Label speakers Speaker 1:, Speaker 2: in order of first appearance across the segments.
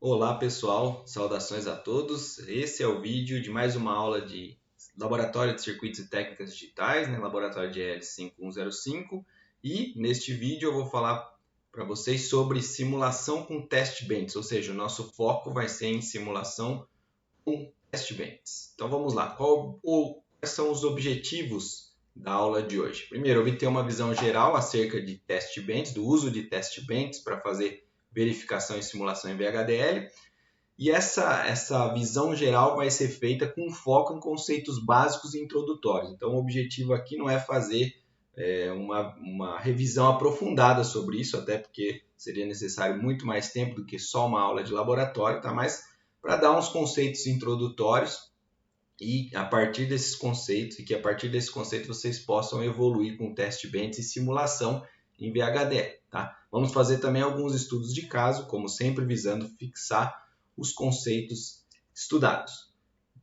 Speaker 1: Olá pessoal, saudações a todos. Esse é o vídeo de mais uma aula de Laboratório de Circuitos e Técnicas Digitais, Laboratório de EL5105. E neste vídeo eu vou falar para vocês sobre simulação com test benches, ou seja, o nosso foco vai ser em simulação com test benches. Então vamos lá, quais são os objetivos da aula de hoje? Primeiro, obter uma visão geral acerca de test benches, do uso de test benches para fazer verificação e simulação em VHDL, e essa visão geral vai ser feita com foco em conceitos básicos e introdutórios. Então, o objetivo aqui não é fazer uma revisão aprofundada sobre isso, até porque seria necessário muito mais tempo do que só uma aula de laboratório, tá? Mas para dar uns conceitos introdutórios e a partir desses conceitos, vocês possam evoluir com test bench e simulação em VHDL, tá? Vamos fazer também alguns estudos de caso, como sempre visando fixar os conceitos estudados.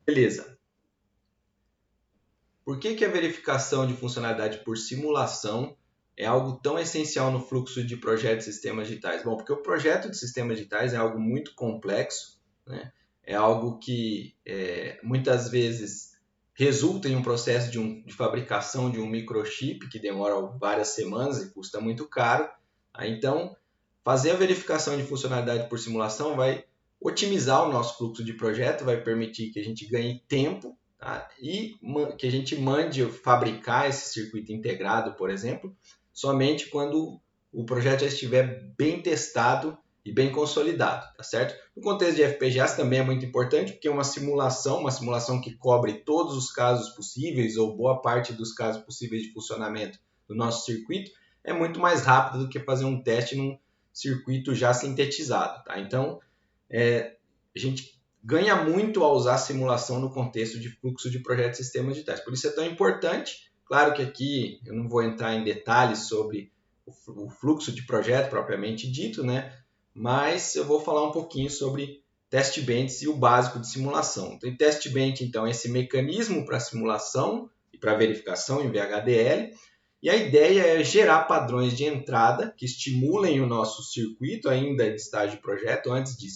Speaker 1: Beleza. Por que a verificação de funcionalidade por simulação é algo tão essencial no fluxo de projetos de sistemas digitais? Bom, porque o projeto de sistemas digitais é algo muito complexo, né? É algo que muitas vezes resulta em um processo de fabricação de um microchip que demora várias semanas e custa muito caro. Então, fazer a verificação de funcionalidade por simulação vai otimizar o nosso fluxo de projeto, vai permitir que a gente ganhe tempo, tá? E que a gente mande fabricar esse circuito integrado, por exemplo, somente quando o projeto já estiver bem testado e bem consolidado, tá certo? No contexto de FPGAs também é muito importante, porque uma simulação que cobre todos os casos possíveis ou boa parte dos casos possíveis de funcionamento do nosso circuito é muito mais rápido do que fazer um teste num circuito já sintetizado, tá? Então, a gente ganha muito ao usar simulação no contexto de fluxo de projetos e sistemas digitais. Por isso é tão importante. Claro que aqui eu não vou entrar em detalhes sobre o fluxo de projeto propriamente dito, né? Mas eu vou falar um pouquinho sobre test benches e o básico de simulação. Então, test bench, então, é esse mecanismo para simulação e para verificação em VHDL. E a ideia é gerar padrões de entrada que estimulem o nosso circuito ainda em estágio de projeto, antes de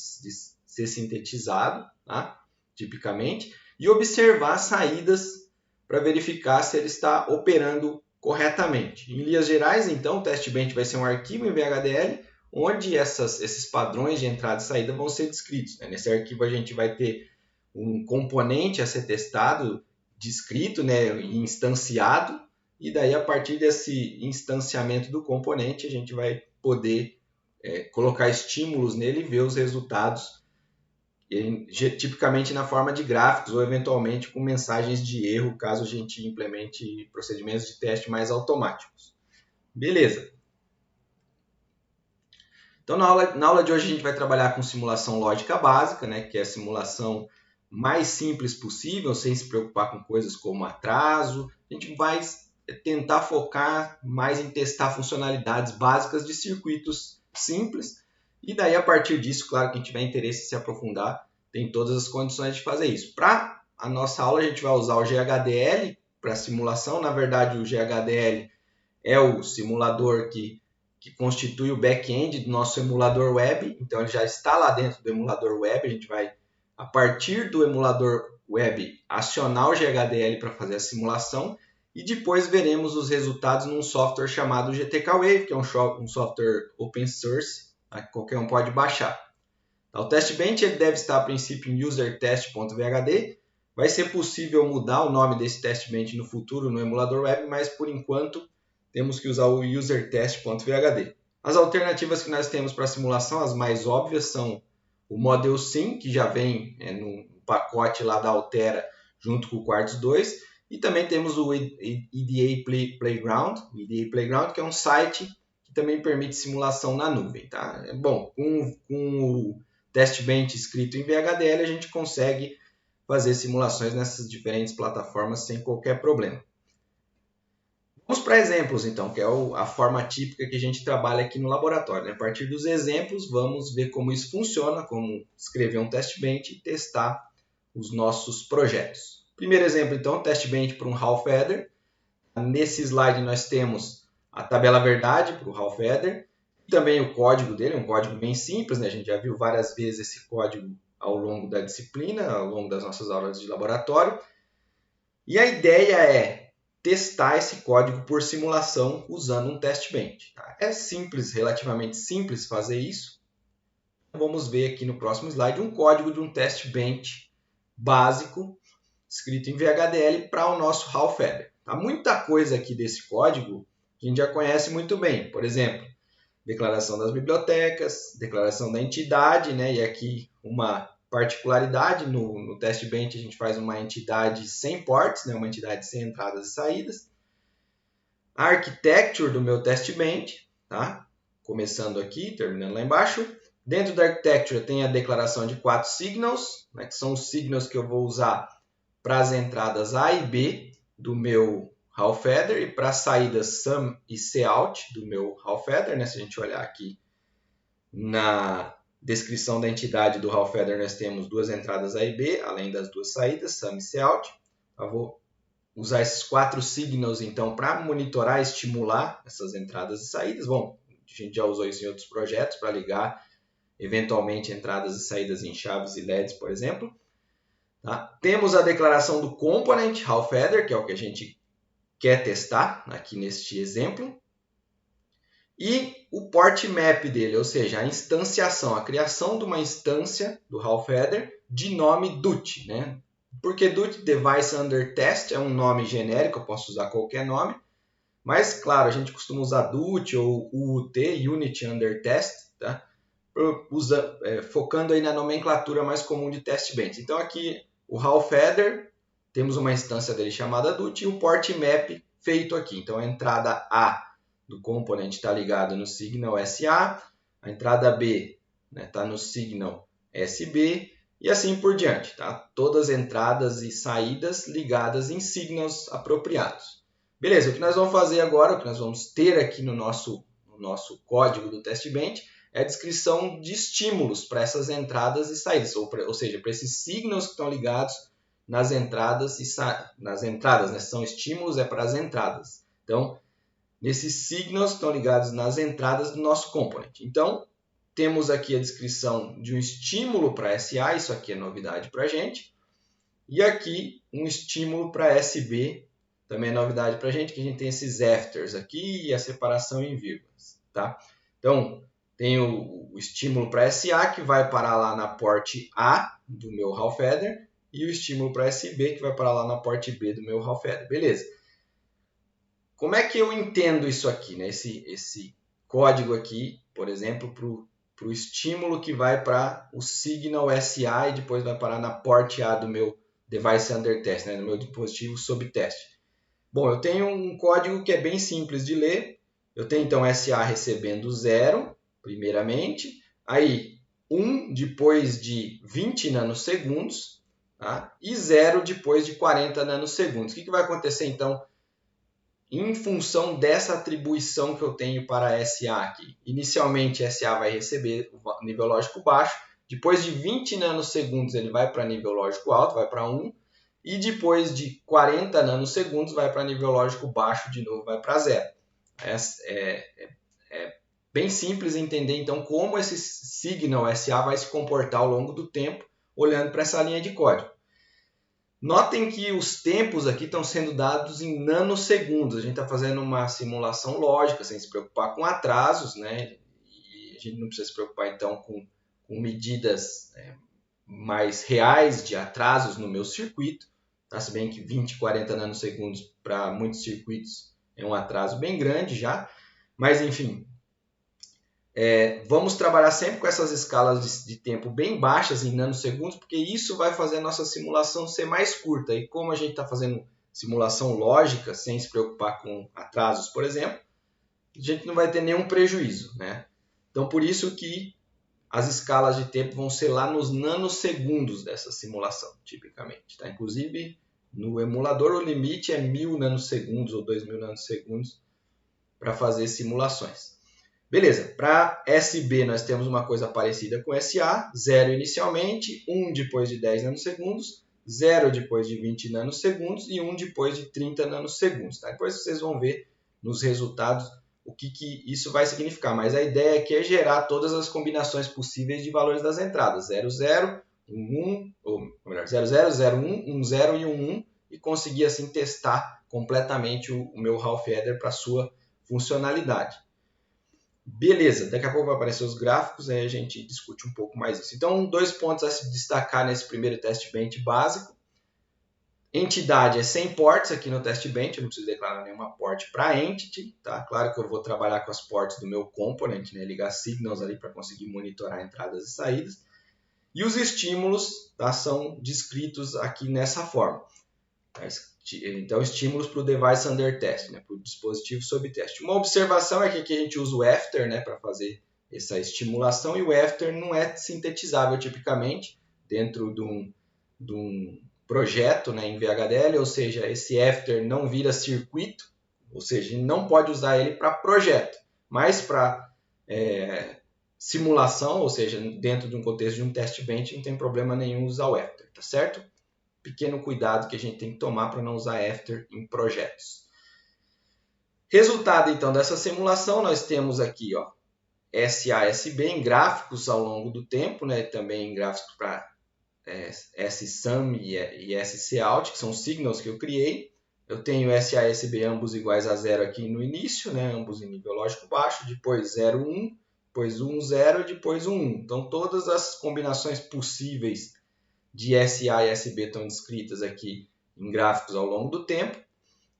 Speaker 1: ser sintetizado, tá? Tipicamente, e observar saídas para verificar se ele está operando corretamente. Em linhas gerais, então, o test bench vai ser um arquivo em VHDL, onde esses padrões de entrada e saída vão ser descritos, né? Nesse arquivo a gente vai ter um componente a ser testado, descrito, né, e instanciado, e daí a partir desse instanciamento do componente a gente vai poder colocar estímulos nele e ver os resultados, tipicamente na forma de gráficos ou eventualmente com mensagens de erro, caso a gente implemente procedimentos de teste mais automáticos. Beleza. Então, na aula de hoje a gente vai trabalhar com simulação lógica básica, né, que é a simulação mais simples possível, sem se preocupar com coisas como atraso. A gente vai tentar focar mais em testar funcionalidades básicas de circuitos simples. E daí, a partir disso, claro, quem tiver interesse em se aprofundar, tem todas as condições de fazer isso. Para a nossa aula, a gente vai usar o GHDL para simulação. Na verdade, o GHDL é o simulador que constitui o back-end do nosso emulador web. Então, ele já está lá dentro do emulador web. A gente vai, a partir do emulador web, acionar o GHDL para fazer a simulação. E depois veremos os resultados num software chamado GTK Wave, que é um software open source, que qualquer um pode baixar. O test bench ele deve estar a princípio em usertest.vhd. Vai ser possível mudar o nome desse test bench no futuro no emulador web, mas por enquanto temos que usar o usertest.vhd. As alternativas que nós temos para simulação, as mais óbvias, são o Model Sim, que já vem no pacote lá da Altera junto com o Quartz 2, e também temos o EDA Playground, que é um site que também permite simulação na nuvem. Tá? Bom, com o test bench escrito em VHDL, a gente consegue fazer simulações nessas diferentes plataformas sem qualquer problema. Vamos para exemplos, então, que é a forma típica que a gente trabalha aqui no laboratório. A partir dos exemplos, vamos ver como isso funciona, como escrever um test bench e testar os nossos projetos. Primeiro exemplo, então, test bench para um Half Adder. Nesse slide nós temos a tabela verdade para o Half Adder. Também o código dele é um código bem simples, né? A gente já viu várias vezes esse código ao longo da disciplina, ao longo das nossas aulas de laboratório. E a ideia é testar esse código por simulação usando um test bench. Tá? É simples, relativamente simples fazer isso. Vamos ver aqui no próximo slide um código de um test bench básico, escrito em VHDL para o nosso Hall Feather. Tá? Muita coisa aqui desse código a gente já conhece muito bem. Por exemplo, declaração das bibliotecas, declaração da entidade, né? E aqui uma particularidade, no test bench a gente faz uma entidade sem ports, né? Uma entidade sem entradas e saídas. A architecture do meu test bench, tá? Começando aqui, terminando lá embaixo. Dentro da architecture tem a declaração de 4 signals, né? Que são os signals que eu vou usar para as entradas A e B do meu Hall Feather e para as saídas sum e cout do meu Hall Feather, né? Se a gente olhar aqui na descrição da entidade do Hall Feather, nós temos 2 entradas A e B, além das 2 saídas, sum e cout. Eu vou usar esses 4 signals, então, para monitorar e estimular essas entradas e saídas. Bom, a gente já usou isso em outros projetos para ligar, eventualmente, entradas e saídas em chaves e LEDs, por exemplo. Tá? Temos a declaração do component Hall Feather, que é o que a gente quer testar aqui neste exemplo. E o port map dele, ou seja, a instanciação, a criação de uma instância do Hall Feather de nome DUT, né? Porque DUT, Device Under Test, é um nome genérico, eu posso usar qualquer nome. Mas, claro, a gente costuma usar DUT ou UUT, Unit Under Test, tá? Focando aí na nomenclatura mais comum de test bench. Então, aqui, o Hall Feather, temos uma instância dele chamada DUT e o port map feito aqui. Então, a entrada A do component está ligado no signal SA, a entrada B está no signal SB e assim por diante. Tá? Todas as entradas e saídas ligadas em signals apropriados. Beleza, o que nós vamos fazer agora, o que nós vamos ter aqui no nosso código do test bench é a descrição de estímulos para essas entradas e saídas, ou seja, para esses signals que estão ligados nas entradas e nas entradas, né? São estímulos, é para as entradas. Então, nesses signals estão ligados nas entradas do nosso component. Então, temos aqui a descrição de um estímulo para SA, isso aqui é novidade para a gente. E aqui um estímulo para SB, também é novidade para a gente, que a gente tem esses afters aqui e a separação em vírgulas. Tá? Então, tem o estímulo para SA, que vai parar lá na port A do meu Hall Feather, e o estímulo para SB, que vai parar lá na port B do meu Hall Feather. Beleza? Como é que eu entendo isso aqui, né? Esse código aqui, por exemplo, para o estímulo que vai para o signal SA e depois vai parar na port A do meu device under test, né? No meu dispositivo sob teste. Bom, eu tenho um código que é bem simples de ler. Eu tenho então SA recebendo 0, primeiramente. Aí 1 depois de 20 nanosegundos, tá? E 0 depois de 40 nanosegundos. O que vai acontecer então em função dessa atribuição que eu tenho para SA aqui? Inicialmente, SA vai receber o nível lógico baixo, depois de 20 nanosegundos ele vai para nível lógico alto, vai para 1, e depois de 40 nanosegundos vai para nível lógico baixo de novo, vai para 0. É bem simples entender então como esse signal SA vai se comportar ao longo do tempo, olhando para essa linha de código. Notem que os tempos aqui estão sendo dados em nanosegundos. A gente está fazendo uma simulação lógica, sem se preocupar com atrasos, né? E a gente não precisa se preocupar, então, com medidas mais reais de atrasos no meu circuito. Tá? Se bem que 20, 40 nanosegundos para muitos circuitos é um atraso bem grande já. Mas, enfim, vamos trabalhar sempre com essas escalas de tempo bem baixas em nanosegundos, porque isso vai fazer a nossa simulação ser mais curta. E como a gente está fazendo simulação lógica, sem se preocupar com atrasos, por exemplo, a gente não vai ter nenhum prejuízo, né? Então, por isso que as escalas de tempo vão ser lá nos nanosegundos dessa simulação, tipicamente. Tá? Inclusive, no emulador, o limite é 1000 nanosegundos ou 2000 nanosegundos para fazer simulações. Beleza, para SB nós temos uma coisa parecida com SA, 0 inicialmente, 1 depois de 10 nanosegundos, 0 depois de 20 nanosegundos e 1 depois de 30 nanosegundos. Tá? Depois vocês vão ver nos resultados o que isso vai significar, mas a ideia aqui é gerar todas as combinações possíveis de valores das entradas, 00, 11, ou melhor, 00, 01, 10 e 11, e conseguir assim testar completamente o meu half adder para sua funcionalidade. Beleza, daqui a pouco vai aparecer os gráficos, aí a gente discute um pouco mais isso. Então, 2 pontos a se destacar nesse primeiro test bench básico. Entidade é sem ports aqui no test bench, eu não preciso declarar nenhuma port para entity, tá? Claro que eu vou trabalhar com as ports do meu component, né? Ligar signals ali para conseguir monitorar entradas e saídas. E os estímulos, tá, são descritos aqui nessa forma. Então, estímulos para o device under test, né, para o dispositivo sob teste. Uma observação é que aqui a gente usa o after, né, para fazer essa estimulação, e o after não é sintetizável tipicamente dentro de um projeto, né, em VHDL, ou seja, esse after não vira circuito, ou seja, a gente não pode usar ele para projeto, mas para simulação, ou seja, dentro de um contexto de um test bench, não tem problema nenhum usar o after, tá certo? Pequeno cuidado que a gente tem que tomar para não usar after em projetos. Resultado, então, dessa simulação, nós temos aqui, ó, SASB em gráficos ao longo do tempo, né, também em gráficos para SSUM e SCOut, que são signals que eu criei. Eu tenho SASB ambos iguais a 0 aqui no início, né, ambos em nível lógico baixo, depois 0, 1, depois 1, 0 e depois 1, 1. Então, todas as combinações possíveis de SA e SB estão descritas aqui em gráficos ao longo do tempo.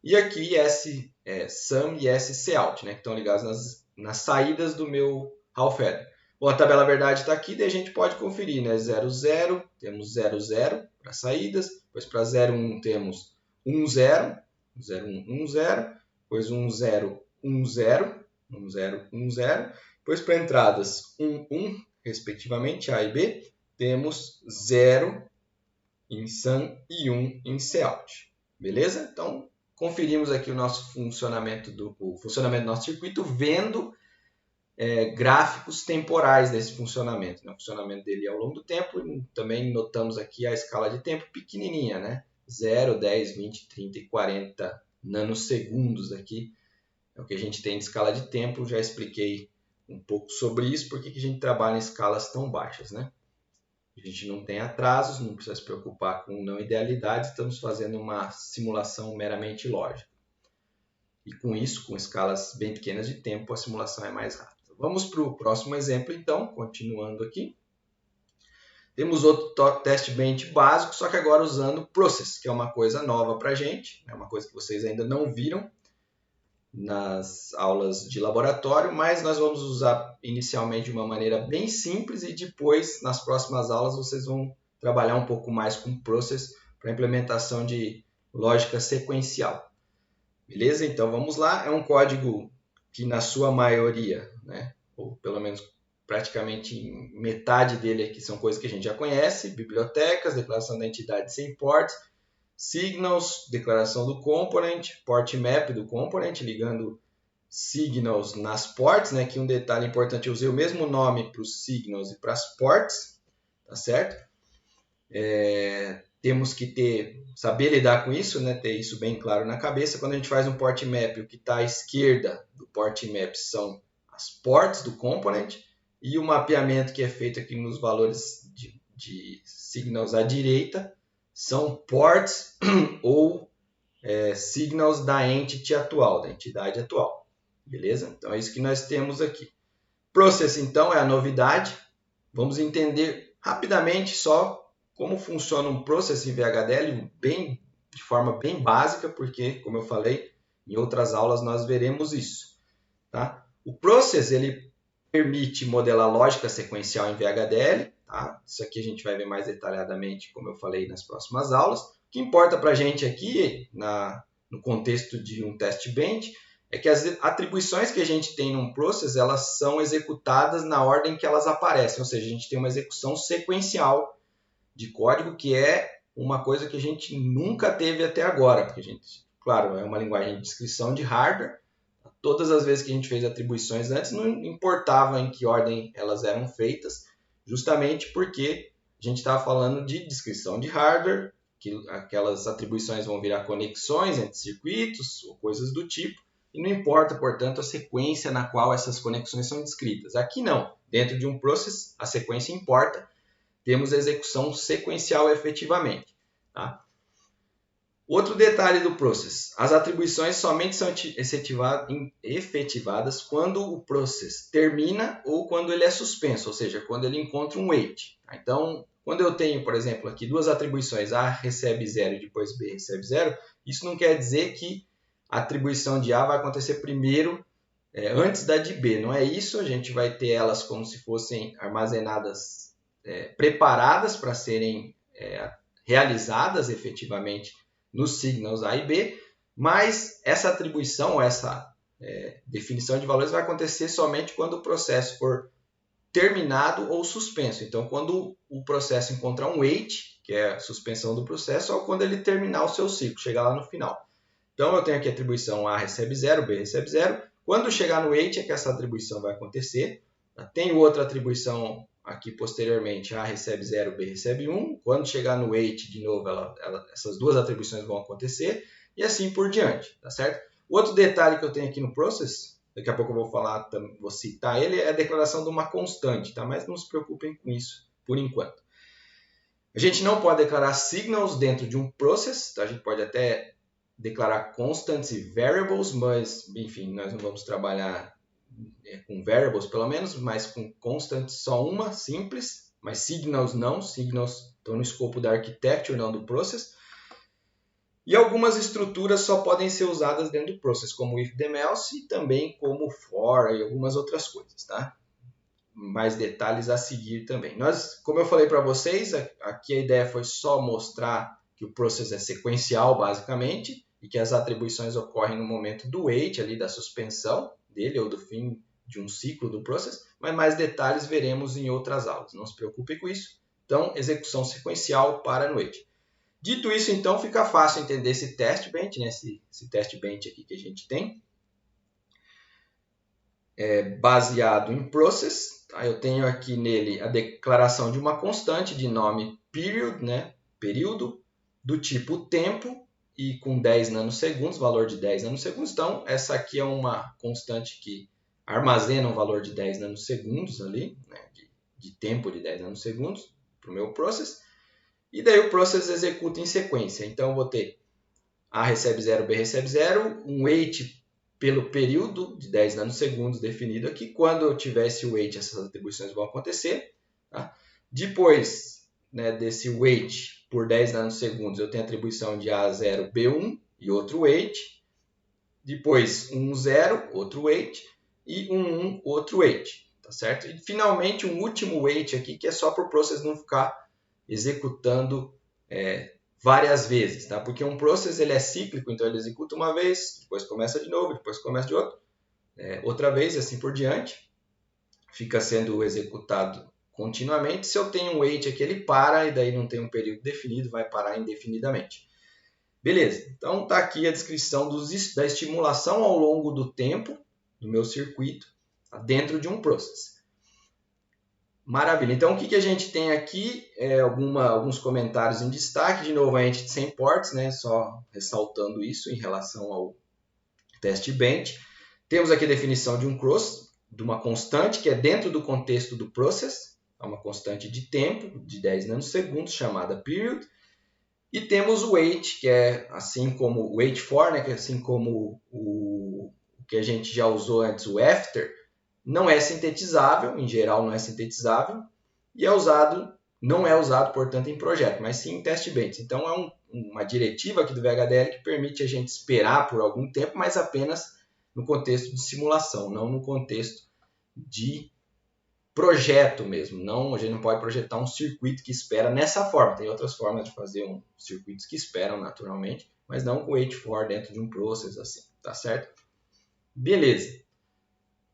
Speaker 1: E aqui SSUM e SCOut, né, que estão ligados nas saídas do meu half adder. Bom, a tabela verdade está aqui, daí a gente pode conferir, né? 0, 0, temos 0, 0 para saídas, depois para 0, 1 temos 1, 0, 0, 1, 1, 0, depois 1, 0, 1, 0, 1, 0, 1, 0, depois para entradas 1, 1, respectivamente, A e B, temos 0 em SUM e 1 em COUT. Beleza? Então, conferimos aqui o nosso funcionamento do nosso circuito, vendo gráficos temporais desse funcionamento, né? O funcionamento dele ao longo do tempo, e também notamos aqui a escala de tempo pequenininha, né? 0, 10, 20, 30 e 40 nanosegundos aqui é o que a gente tem de escala de tempo. Já expliquei um pouco sobre isso, porque que a gente trabalha em escalas tão baixas, né? A gente não tem atrasos, não precisa se preocupar com não idealidade, estamos fazendo uma simulação meramente lógica. E com isso, com escalas bem pequenas de tempo, a simulação é mais rápida. Vamos para o próximo exemplo, então, continuando aqui. Temos outro test bench básico, só que agora usando Process, que é uma coisa nova para a gente, é uma coisa que vocês ainda não viram nas aulas de laboratório, mas nós vamos usar inicialmente de uma maneira bem simples e depois, nas próximas aulas, vocês vão trabalhar um pouco mais com Process para implementação de lógica sequencial. Beleza? Então vamos lá. É um código que na sua maioria, né, ou pelo menos praticamente metade dele aqui são coisas que a gente já conhece: bibliotecas, declaração da entidade sem ports, signals, declaração do component, port map do component, ligando signals nas ports, né? Que um detalhe importante, eu usei o mesmo nome para os signals e para as ports, tá certo? Temos que saber lidar com isso, né? Ter isso bem claro na cabeça. Quando a gente faz um port map, o que está à esquerda do port map são as ports do component, e o mapeamento que é feito aqui nos valores de signals à direita são ports ou signals da entity atual, da entidade atual. Beleza? Então é isso que nós temos aqui. Process, então, é a novidade. Vamos entender rapidamente só como funciona um process em VHDL, de forma bem básica, porque, como eu falei, em outras aulas nós veremos isso. Tá? O process ele permite modelar lógica sequencial em VHDL. Tá? Isso aqui a gente vai ver mais detalhadamente, como eu falei, nas próximas aulas. O que importa para a gente aqui, no contexto de um test bench, é que as atribuições que a gente tem num process, elas são executadas na ordem que elas aparecem, ou seja, a gente tem uma execução sequencial de código, que é uma coisa que a gente nunca teve até agora, porque a gente, claro, é uma linguagem de descrição de hardware. Todas as vezes que a gente fez atribuições antes, não importava em que ordem elas eram feitas, justamente porque a gente estava falando de descrição de hardware, que aquelas atribuições vão virar conexões entre circuitos ou coisas do tipo, e não importa, portanto, a sequência na qual essas conexões são descritas. Aqui não, dentro de um process, a sequência importa, temos a execução sequencial efetivamente. Tá? Outro detalhe do process, as atribuições somente são efetivadas quando o process termina ou quando ele é suspenso, ou seja, quando ele encontra um wait. Então, quando eu tenho, por exemplo, aqui duas atribuições, A recebe 0 e depois B recebe 0, isso não quer dizer que a atribuição de A vai acontecer primeiro, antes da de B. Não é isso, a gente vai ter elas como se fossem armazenadas, preparadas para serem realizadas efetivamente nos signals A e B, mas essa atribuição, essa definição de valores vai acontecer somente quando o processo for terminado ou suspenso. Então, quando o processo encontrar um wait, que é a suspensão do processo, ou quando ele terminar o seu ciclo, chegar lá no final. Então, eu tenho aqui a atribuição A recebe 0, B recebe 0. Quando chegar no wait é que essa atribuição vai acontecer. Tenho outra atribuição aqui posteriormente, A recebe 0, B recebe 1. Quando chegar no wait, de novo, essas duas atribuições vão acontecer e assim por diante, tá certo? Outro detalhe que eu tenho aqui no process, daqui a pouco eu vou citar ele, é a declaração de uma constante, tá? Mas não se preocupem com isso por enquanto. A gente não pode declarar signals dentro de um process, tá? A gente pode até declarar constants e variables, mas, enfim, nós não vamos trabalhar com variables pelo menos, mas com constants só uma, simples, mas signals não, signals estão no escopo da architecture, não do process. E algumas estruturas só podem ser usadas dentro do process, como if then else e também como for e algumas outras coisas, tá? Mais detalhes a seguir também. Como eu falei para vocês, aqui a ideia foi só mostrar que o process é sequencial basicamente e que as atribuições ocorrem no momento do wait, ali da suspensão dele ou do fim de um ciclo do process, mas mais detalhes veremos em outras aulas, não se preocupe com isso. Então, execução sequencial para no wait. Dito isso, então, fica fácil entender esse test bench, né? esse test bench aqui que a gente tem, baseado em process. Tá? Eu tenho aqui nele a declaração de uma constante de nome period, né? Período, do tipo tempo, e com 10 nanosegundos, valor de 10 nanosegundos. Então, essa aqui é uma constante que armazena um valor de 10 nanosegundos ali, né? de tempo de 10 nanosegundos para o meu process. E daí o process executa em sequência. Então, eu vou ter A recebe 0, B recebe 0, um wait pelo período de 10 nanosegundos definido aqui. Quando eu tiver esse wait, essas atribuições vão acontecer. Tá? Depois, né, desse wait por 10 nanosegundos, eu tenho a atribuição de A0, B1 e outro wait. Depois, 1, 0, outro wait. E 1, 1, outro wait. Tá certo? E, finalmente, um último wait aqui, que é só para o process não ficar executando várias vezes, tá? Porque um process ele é cíclico, então ele executa uma vez, depois começa de novo, depois começa de outra vez e assim por diante. Fica sendo executado continuamente. Se eu tenho um wait aqui, ele para e daí não tem um período definido, vai parar indefinidamente. Beleza, então está aqui a descrição da estimulação ao longo do tempo do meu circuito dentro de um process. Maravilha. Então, o que a gente tem aqui alguns comentários em destaque. De novo, a entity sem ports, né? Só ressaltando isso em relação ao test bench. Temos aqui a definição de de uma constante que é dentro do contexto do process. É uma constante de tempo, de 10 nanosegundos, chamada period. E temos o wait, que é assim como o wait for, né? Que é assim como o que a gente já usou antes, o after. Não é sintetizável, em geral não é sintetizável, e não é usado, portanto, em projeto, mas sim em test bench. Então, é uma diretiva aqui do VHDL que permite a gente esperar por algum tempo, mas apenas no contexto de simulação, não no contexto de projeto mesmo. Não, a gente não pode projetar um circuito que espera nessa forma. Tem outras formas de fazer circuitos que esperam naturalmente, mas não com wait for dentro de um process assim, tá certo? Beleza.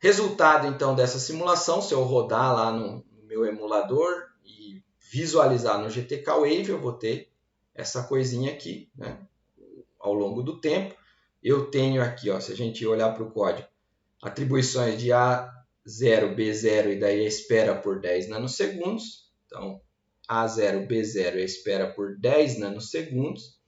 Speaker 1: Resultado, então, dessa simulação, se eu rodar lá no meu emulador e visualizar no GTK Wave, eu vou ter essa coisinha aqui, né? Ao longo do tempo. Eu tenho aqui, ó, se a gente olhar para o código, atribuições de A0, B0 e daí a espera por 10 nanosegundos. Então, A0, B0 e a espera por 10 nanosegundos.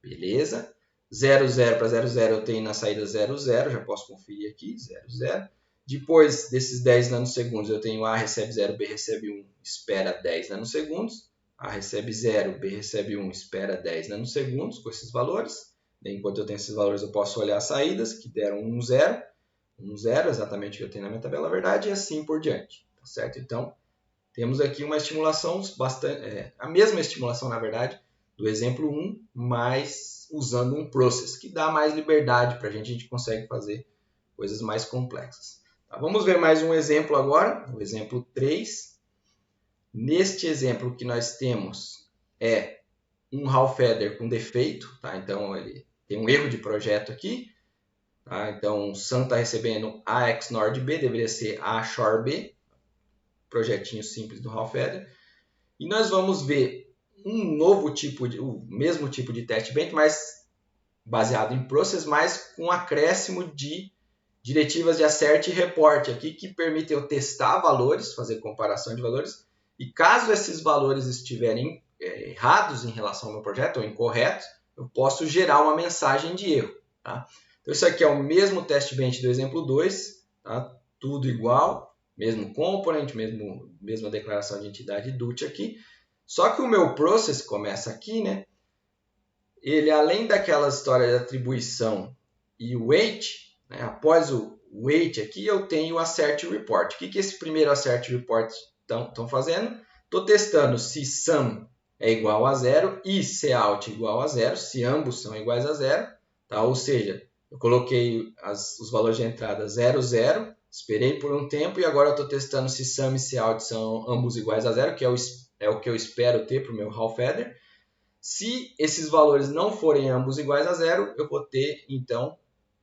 Speaker 1: Beleza. 00 para 00 eu tenho na saída 00, já posso conferir aqui, 00. Depois desses 10 nanosegundos eu tenho A recebe 0, B recebe 1, espera 10 nanosegundos. A recebe 0, B recebe 1, espera 10 nanosegundos com esses valores. Enquanto eu tenho esses valores eu posso olhar as saídas que deram 1, 0. 1, 0, exatamente o que eu tenho na minha tabela, na verdade, e assim por diante. Tá certo? Então, temos aqui uma estimulação, a mesma estimulação, na verdade, do exemplo 1, mas usando um process, que dá mais liberdade para a gente consegue fazer coisas mais complexas. Tá, vamos ver mais um exemplo agora, o exemplo 3. Neste exemplo o que nós temos é um Hall Feather com defeito, tá? Então ele tem um erro de projeto aqui. Tá? Então o Sun está recebendo A XNOR de B, deveria ser A XOR B, projetinho simples do Hall Feather. E nós vamos ver o mesmo tipo de test bench, mas baseado em process, mas com acréscimo de diretivas de acerte e reporte aqui, que permitem eu testar valores, fazer comparação de valores, e caso esses valores estiverem errados em relação ao meu projeto, ou incorretos, eu posso gerar uma mensagem de erro. Tá? Então isso aqui é o mesmo test bench do exemplo 2, tá? Tudo igual, mesmo component, mesma declaração de entidade DUT aqui, só que o meu process começa aqui, né? Ele, além daquela história de atribuição e o weight, né? Após o weight aqui, eu tenho o assert report. O que esse primeiro assert report estão fazendo? Estou testando se sum é igual a 0 e cout igual a 0, se ambos são iguais a 0. Tá? Ou seja, eu coloquei os valores de entrada 0, 0, esperei por um tempo e agora eu estou testando se sum e cout são ambos iguais a 0, que é o que eu espero ter para o meu Hall Feather. Se esses valores não forem ambos iguais a 0, eu vou ter, então,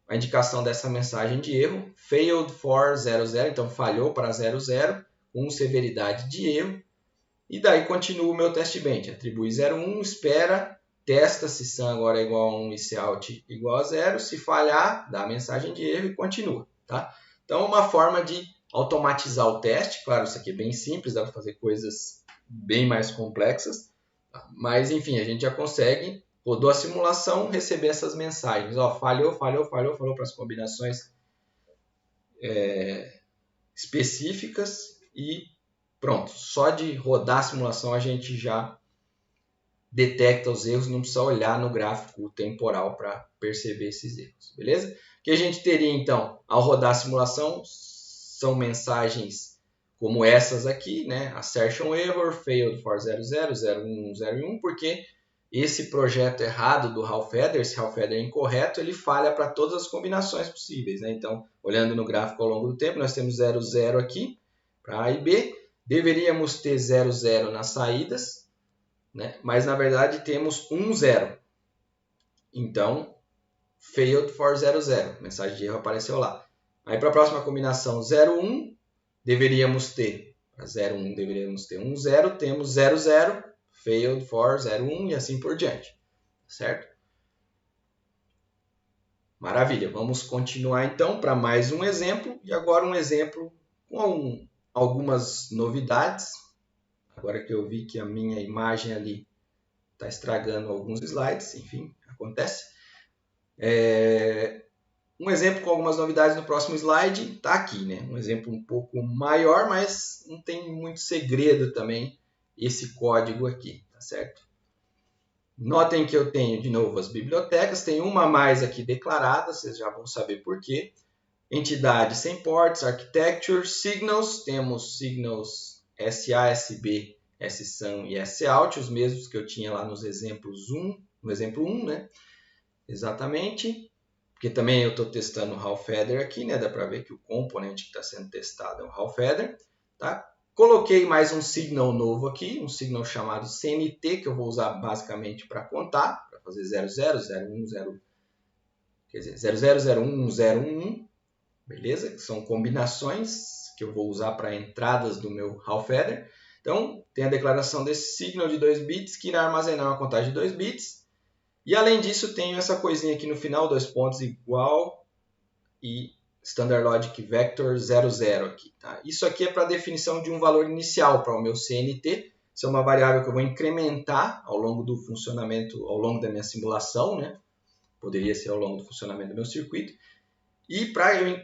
Speaker 1: a indicação dessa mensagem de erro, failed for 00, então falhou para 00, com severidade de erro. E daí continua o meu test bench, atribui 01, espera, testa se sum agora é igual a 1 e cout igual a 0, se falhar, dá a mensagem de erro e continua. Tá? Então, uma forma de automatizar o teste, claro, isso aqui é bem simples, dá para fazer coisas bem mais complexas, mas enfim, a gente já consegue, rodou a simulação, receber essas mensagens. Ó, falhou para as combinações específicas e pronto. Só de rodar a simulação a gente já detecta os erros, não precisa olhar no gráfico temporal para perceber esses erros, beleza? O que a gente teria então ao rodar a simulação são mensagens como essas aqui, né? Assertion error, failed for 00, 01, 01, porque esse projeto errado do Hall Feather, esse Hall Feather incorreto, ele falha para todas as combinações possíveis, né? Então, olhando no gráfico ao longo do tempo, nós temos 00 aqui para A e B, deveríamos ter 00 nas saídas, né? Mas na verdade temos 10. Então, failed for 00, mensagem de erro apareceu lá. Aí para a próxima combinação 01, deveríamos ter, para 01 deveríamos ter 10, temos 00, failed for 01 e assim por diante, certo? Maravilha, vamos continuar então para mais um exemplo, e agora um exemplo com algumas novidades. Agora que eu vi que a minha imagem ali está estragando alguns slides, enfim, acontece. Um exemplo com algumas novidades no próximo slide está aqui, né? Um exemplo um pouco maior, mas não tem muito segredo também esse código aqui, tá certo? Notem que eu tenho, de novo, as bibliotecas, tem uma a mais aqui declarada, vocês já vão saber por quê. Entidade sem ports, architecture, signals, temos signals SA, SB, SSUM e SOut, os mesmos que eu tinha lá nos exemplos 1, no exemplo 1, né? Exatamente. Porque também eu estou testando o Hall Feather aqui, né? Dá para ver que o componente que está sendo testado é o Hall Feather. Tá? Coloquei mais um signal novo aqui, um signal chamado CNT, que eu vou usar basicamente para contar, para fazer 00, 01, 0, quer dizer, 00, 01, 011, beleza? Que são combinações que eu vou usar para entradas do meu Hall Feather. Então, tem a declaração desse signal de 2 bits, que irá armazenar uma contagem de 2 bits. E além disso, tenho essa coisinha aqui no final, 2 pontos igual e Standard Logic Vector 00 aqui. Tá? Isso aqui é para a definição de um valor inicial para o meu CNT. Isso é uma variável que eu vou incrementar ao longo do funcionamento, ao longo da minha simulação, né? poderia ser ao longo do funcionamento do meu circuito. E para eu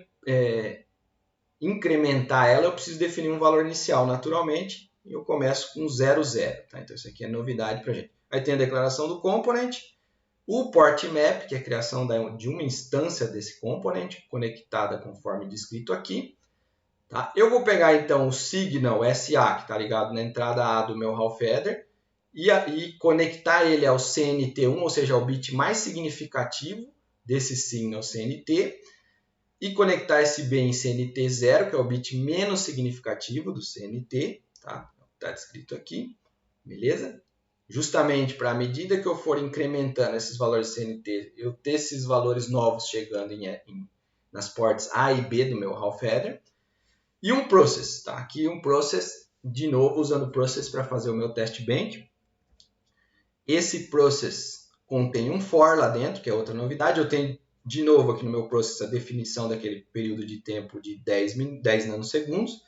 Speaker 1: incrementar ela, eu preciso definir um valor inicial naturalmente, e eu começo com 0, 0. Tá? Então isso aqui é novidade para a gente. Aí tem a declaração do component, o port map, que é a criação de uma instância desse component, conectada conforme descrito aqui. Tá? Eu vou pegar então o signal SA, que está ligado na entrada A do meu Hall Header, e conectar ele ao CNT1, ou seja, ao bit mais significativo desse signal CNT, e conectar esse B em CNT0, que é o bit menos significativo do CNT, tá? Está descrito aqui, beleza? Justamente para, à medida que eu for incrementando esses valores CNT, eu ter esses valores novos chegando nas portas A e B do meu Hall Header. E um process, tá? Aqui um process, de novo, usando o process para fazer o meu test bench. Esse process contém um for lá dentro, que é outra novidade. Eu tenho, de novo, aqui no meu process, a definição daquele período de tempo de 10 nanosegundos.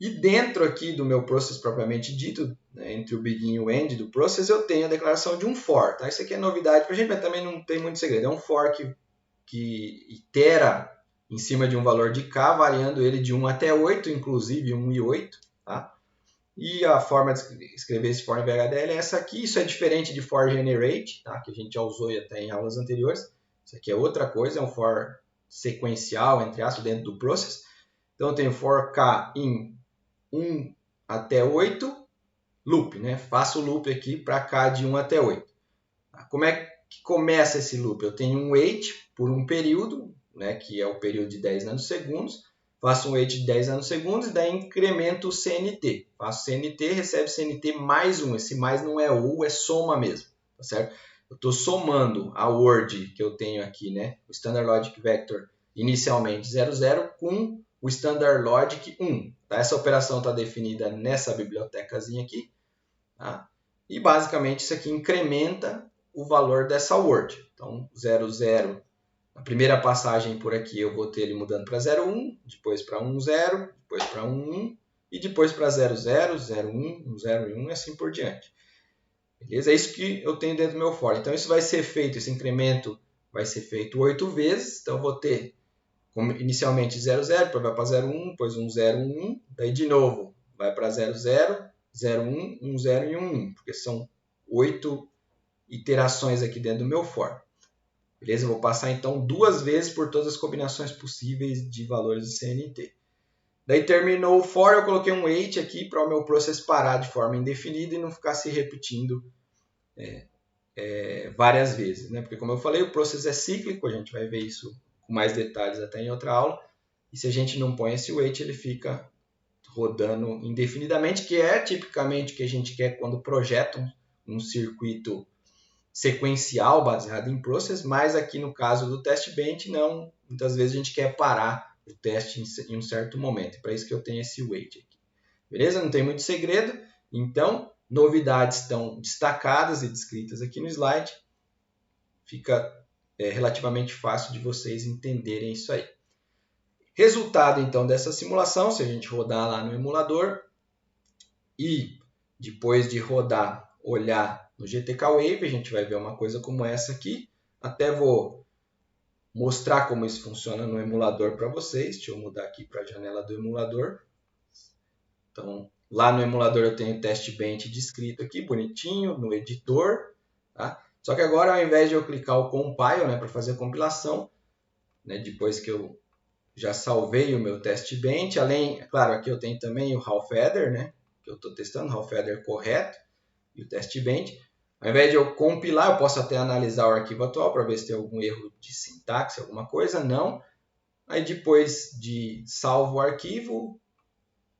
Speaker 1: E dentro aqui do meu process propriamente dito, né, entre o begin e o end do process, eu tenho a declaração de um for. Tá? Isso aqui é novidade para a gente, mas também não tem muito segredo. É um for que itera em cima de um valor de k, variando ele de 1 até 8, inclusive 1 e 8. Tá? E a forma de escrever esse for em VHDL é essa aqui. Isso é diferente de for generate, tá? Que a gente já usou até em aulas anteriores. Isso aqui é outra coisa, é um for sequencial, entre aspas, dentro do process. Então eu tenho for k em 1 até 8, loop, né? Faço o loop aqui para k de 1 até 8. Como é que começa esse loop? Eu tenho um wait por um período, né? Que é o período de 10 nanosegundos. Faço um wait de 10 nanosegundos e daí incremento o CNT. Faço CNT, recebe CNT mais 1. Esse mais não é ou, é soma mesmo, tá certo? Eu estou somando a word que eu tenho aqui, né? O Standard Logic Vector inicialmente 00 com o Standard Logic 1. Tá? Essa operação está definida nessa bibliotecazinha aqui. Tá? E basicamente isso aqui incrementa o valor dessa word. Então 00, a primeira passagem por aqui eu vou ter ele mudando para 01, depois para 10, depois para 11 e depois para 00, 01, 10 e 1 e assim por diante. Beleza? É isso que eu tenho dentro do meu for. Então isso vai ser feito, esse incremento vai ser feito 8 vezes. Então eu vou ter inicialmente 00, depois vai para 01, depois 10, 11, daí de novo vai para 00, 01, 10 e 11, porque são 8 iterações aqui dentro do meu for. Beleza? Eu vou passar então 2 vezes por todas as combinações possíveis de valores de CNT. Daí terminou o for, eu coloquei um wait aqui para o meu process parar de forma indefinida e não ficar se repetindo várias vezes. Né? Porque como eu falei, o process é cíclico, a gente vai ver isso com mais detalhes até em outra aula. E se a gente não põe esse wait, ele fica rodando indefinidamente, que é tipicamente o que a gente quer quando projeta um circuito sequencial baseado em process, mas aqui no caso do test bench, não. Muitas vezes a gente quer parar o teste em um certo momento. Para isso que eu tenho esse wait aqui. Beleza? Não tem muito segredo. Então, novidades estão destacadas e descritas aqui no slide. Fica relativamente fácil de vocês entenderem isso aí. Resultado, então, dessa simulação, se a gente rodar lá no emulador e depois de rodar, olhar no GTK Wave, a gente vai ver uma coisa como essa aqui. Até vou mostrar como isso funciona no emulador para vocês. Deixa eu mudar aqui para a janela do emulador. Então, lá no emulador eu tenho o test bench descrito aqui, bonitinho, no editor. Tá? Só que agora, ao invés de eu clicar o compile, né, para fazer a compilação, né, depois que eu já salvei o meu test bench, além, claro, aqui eu tenho também o Hall Header, né, que eu estou testando, o Hall Header correto, e o test bench. Ao invés de eu compilar, eu posso até analisar o arquivo atual para ver se tem algum erro de sintaxe, alguma coisa, não. Aí depois de salvo o arquivo,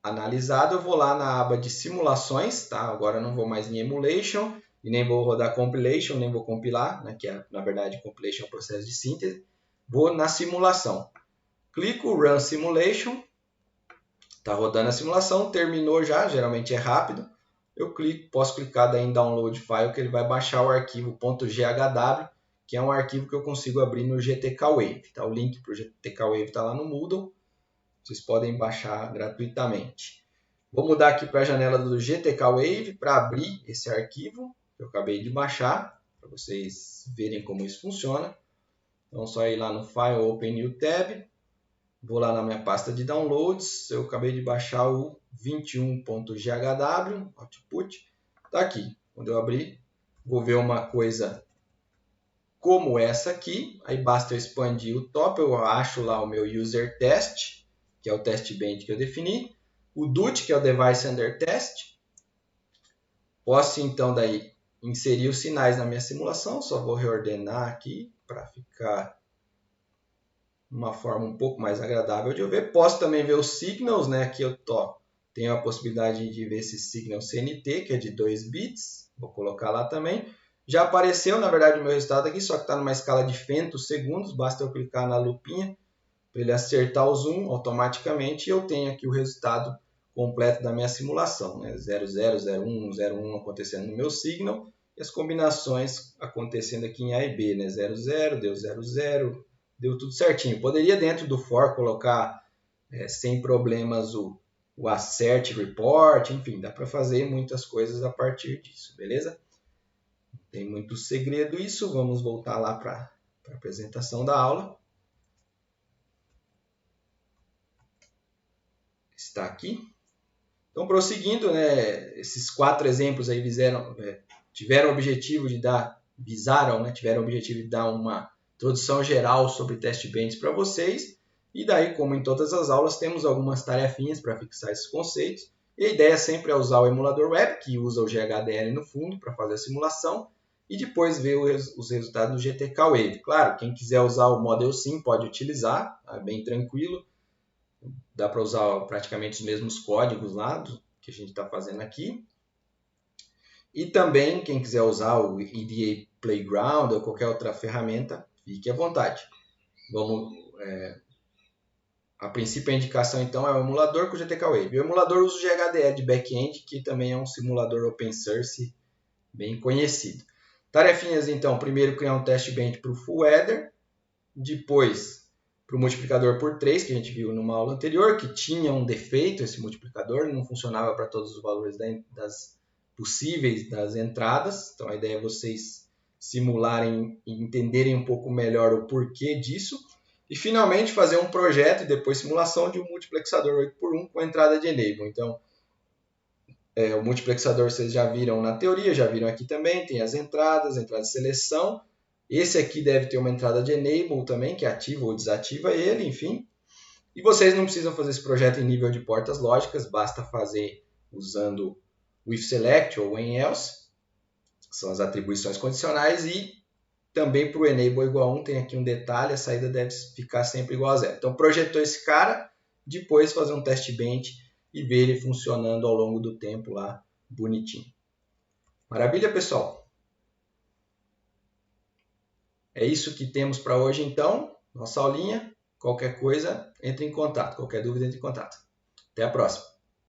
Speaker 1: analisado, eu vou lá na aba de simulações, tá? Agora eu não vou mais em emulation, e nem vou rodar compilation, nem vou compilar, né? Que é, na verdade, compilation é um processo de síntese. Vou na simulação. Clico Run Simulation, está rodando a simulação, terminou já, geralmente é rápido. Eu posso clicar daí em Download File, que ele vai baixar o arquivo .ghw, que é um arquivo que eu consigo abrir no GTK Wave. Tá? O link para o GTK Wave está lá no Moodle, vocês podem baixar gratuitamente. Vou mudar aqui para a janela do GTK Wave para abrir esse arquivo que eu acabei de baixar. para vocês verem como isso funciona. Então, só ir lá no File, Open New Tab. Vou lá na minha pasta de downloads. Eu acabei de baixar o 21.ghw, output. Está aqui. Quando eu abrir, vou ver uma coisa como essa aqui. Aí basta eu expandir o top. Eu acho lá o meu user test, que é o test bench que eu defini. O DUT, que é o device under test. Posso então daí inserir os sinais na minha simulação. Só vou reordenar aqui para ficar uma forma um pouco mais agradável de eu ver. Posso também ver os signals, né? Aqui eu tenho a possibilidade de ver esse signal CNT, que é de 2 bits. Vou colocar lá também. Já apareceu, na verdade, o meu resultado aqui, só que está numa escala de femtosegundos. Basta eu clicar na lupinha para ele acertar o zoom automaticamente e eu tenho aqui o resultado completo da minha simulação, né? 00, 01, 01 acontecendo no meu signal e as combinações acontecendo aqui em A e B, né? 00, deu 00, deu tudo certinho. Poderia dentro do for colocar sem problemas o assert report, enfim, dá para fazer muitas coisas a partir disso, beleza? Não tem muito segredo isso, vamos voltar lá para a apresentação da aula. Está aqui. Então, prosseguindo, né, esses 4 exemplos aí tiveram o objetivo de dar uma introdução geral sobre test bench para vocês. E daí, como em todas as aulas, temos algumas tarefinhas para fixar esses conceitos. E a ideia sempre é usar o emulador web, que usa o GHDL no fundo para fazer a simulação, e depois ver os resultados no GTK Wave. Claro, quem quiser usar o Model Sim pode utilizar, é bem tranquilo. Dá para usar praticamente os mesmos códigos lá que a gente está fazendo aqui. E também, quem quiser usar o EDA Playground ou qualquer outra ferramenta, fique à vontade. A princípio, a indicação então é o emulador com o GTK Wave. O emulador usa o GHDL de back-end, que também é um simulador open source bem conhecido. Tarefinhas então, primeiro criar um test bench para o full header, depois para o multiplicador por 3, que a gente viu numa aula anterior, que tinha um defeito esse multiplicador, não funcionava para todos os valores possíveis das entradas. Então a ideia é vocês simularem e entenderem um pouco melhor o porquê disso. E finalmente fazer um projeto e depois simulação de um multiplexador 8x1 com entrada de enable. Então o multiplexador vocês já viram na teoria, já viram aqui também, tem as entradas de seleção. Esse aqui deve ter uma entrada de enable também, que ativa ou desativa ele, enfim. E vocês não precisam fazer esse projeto em nível de portas lógicas, basta fazer usando o if select ou when else, são as atribuições condicionais, e também para o enable igual a 1 tem aqui um detalhe, a saída deve ficar sempre igual a 0. Então projetou esse cara, depois fazer um test bench e ver ele funcionando ao longo do tempo lá, bonitinho. Maravilha, pessoal? É isso que temos para hoje, então. Nossa aulinha. Qualquer coisa, entre em contato. Qualquer dúvida, entre em contato. Até a próxima.